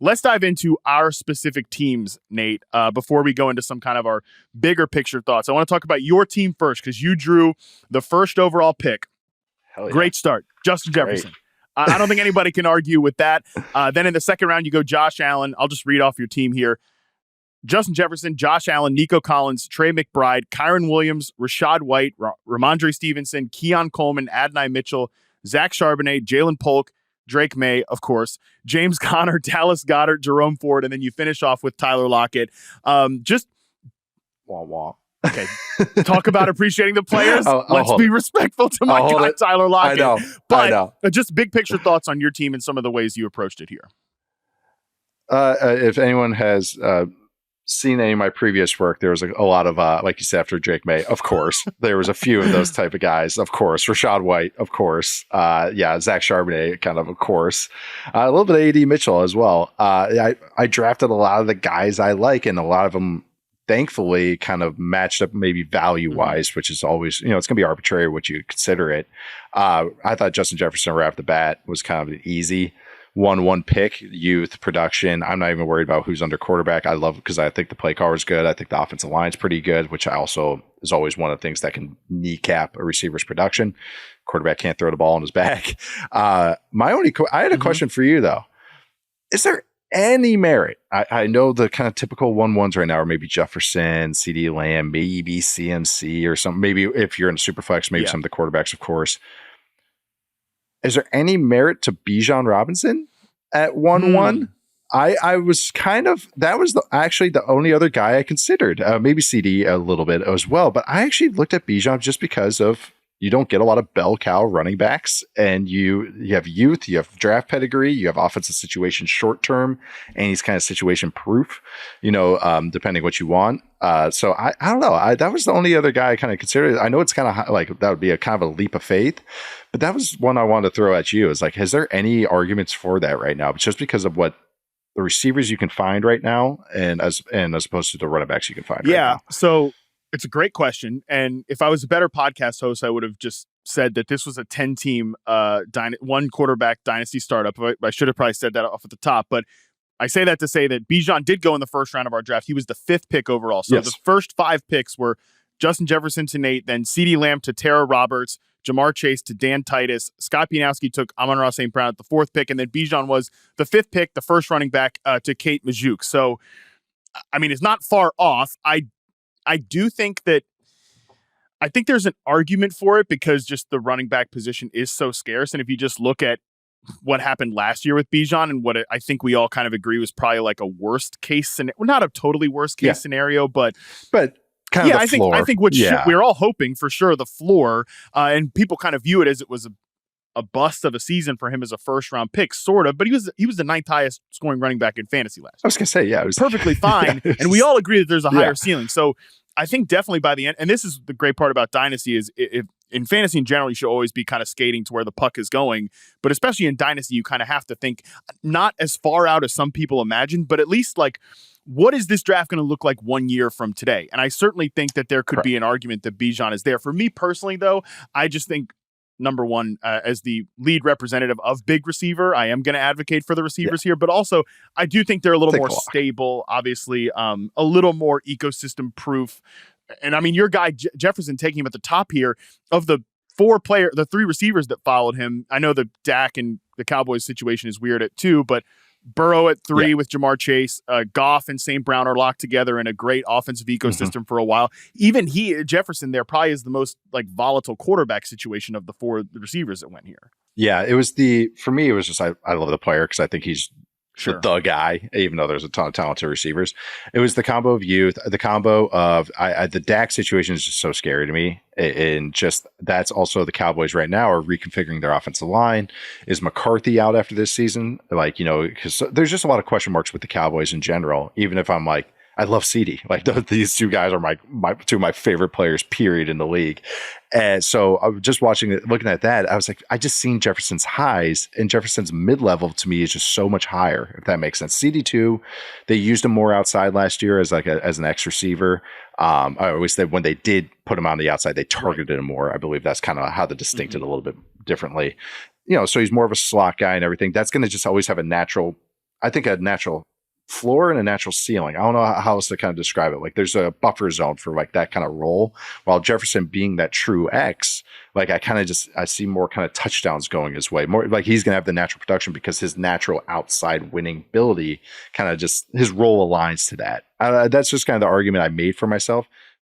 let's dive into our specific teams, Nate, before we go into some kind of our bigger picture thoughts. I want to talk about your team first because you drew the first overall pick. Hell yeah. Great start. Justin Jefferson. I don't think anybody can argue with that. Then in the second round, you go Josh Allen. I'll just read off your team here. Justin Jefferson, Josh Allen, Nico Collins, Trey McBride, Kyron Williams, Rashad White, Ramondre Stevenson, Keon Coleman, Adonai Mitchell, Zach Charbonnet, Jalen Polk, Drake May, of course, James Conner, Dallas Goedert, Jerome Ford, and then you finish off with Tyler Lockett. Just wah wah. Okay, talk about appreciating the players. Let's be respectful to my guy, Tyler Lockett. I know. Just big picture thoughts on your team and some of the ways you approached it here. If anyone has seen any of my previous work, there was a lot of, like you said, after Drake May, of course. There was a few of those type of guys, of course. Rashad White, of course. Zach Charbonnet, kind of course. A little bit of AD Mitchell as well. I drafted a lot of the guys I like, and a lot of them thankfully kind of matched up maybe value-wise, which is always, it's going to be arbitrary what you consider it. I thought Justin Jefferson right off the bat was kind of an easy 1-1 pick, youth, production. I'm not even worried about who's under quarterback. I love it because I think the play caller is good. I think the offensive line is pretty good, which I also is always one of the things that can kneecap a receiver's production. Quarterback can't throw the ball on his back. I had a question for you, though. Is there any merit? I know the kind of typical 1-1s right now are maybe Jefferson, CD Lamb, maybe CMC or something. Maybe if you're in a super flex, maybe some of the quarterbacks, of course. Is there any merit to Bijan Robinson at 1-1? I was kind of, that was actually the only other guy I considered. Maybe CD a little bit as well, but I actually looked at Bijan just because of you don't get a lot of bell cow running backs, and you have youth, you have draft pedigree, you have offensive situation short term, and he's kind of situation proof, depending what you want. So I don't know. That was the only other guy I kind of considered. I know it's kind of like that would be a kind of a leap of faith, but that was one I wanted to throw at you. Is like, is there any arguments for that right now? Just because of what the receivers you can find right now, and as opposed to the running backs you can find. Right now. So it's a great question. And if I was a better podcast host, I would have just said that this was a 10-team one quarterback dynasty startup. I should have probably said that off at the top, but I say that to say that Bijan did go in the first round of our draft. He was the 5th pick overall. So the first 5 picks were Justin Jefferson to Nate, then CeeDee Lamb to Tara Roberts, Jamar Chase to Dan Titus. Scott Pianowski took Amon-Ra St. Brown at the 4th pick, and then Bijan was the 5th pick, the first running back to Kate Majuk. So, I mean, it's not far off. I do think I think there's an argument for it because just the running back position is so scarce. And if you just look at what happened last year with Bijan and what I think we all kind of agree was probably like a worst case scenario, not a totally worst case scenario, but kind of the floor. I think we're all hoping for sure the floor, and people kind of view it as it was a bust of a season for him as a first round pick, sort of, but he was the 9th highest scoring running back in fantasy last year. I was going to say, it was perfectly fine. And we all agree that there's a higher ceiling. So I think definitely by the end, and this is the great part about Dynasty is if in fantasy in general, you should always be kind of skating to where the puck is going, but especially in Dynasty, you kind of have to think not as far out as some people imagine, but at least like, what is this draft going to look like 1 year from today? And I certainly think that there could be an argument that Bijan is there. For me personally, though, I just think number one, as the lead representative of big receiver, I am going to advocate for the receivers here, but also I do think they're a little more stable, obviously, a little more ecosystem proof. And I mean, your guy Jefferson taking him at the top here of the 3 receivers that followed him. I know the Dak and the Cowboys situation is weird at 2, but Burrow at 3 with Jamar Chase, Goff and St. Brown are locked together in a great offensive ecosystem for a while. Even Jefferson there probably is the most like volatile quarterback situation of the 4 receivers that went here. Yeah, for me, it was just, I love the player because I think he's the guy, even though there's a ton of talented receivers. It was the combo of youth, the combo of the Dak situation is just so scary to me. And just that's also the Cowboys right now are reconfiguring their offensive line. Is McCarthy out after this season? Like, because there's just a lot of question marks with the Cowboys in general, even if I'm like, I love CD. Like these 2 guys are my 2 of my favorite players, period, in the league. And so I was just looking at that. I was like, I just seen Jefferson's highs, and Jefferson's mid-level to me is just so much higher, if that makes sense. CD2, they used him more outside last year as an X receiver. I always said when they did put him on the outside, they targeted him more. I believe that's kind of how they distincted a little bit differently. So he's more of a slot guy and everything. That's going to just always have a natural I think, a natural floor and a natural ceiling. I don't know how else to kind of describe it. Like there's a buffer zone for like that kind of role, while Jefferson being that true X, like I see more kind of touchdowns going his way. More like he's going to have the natural production because his natural outside winning ability kind of just his role aligns to that. That's just kind of the argument I made for myself.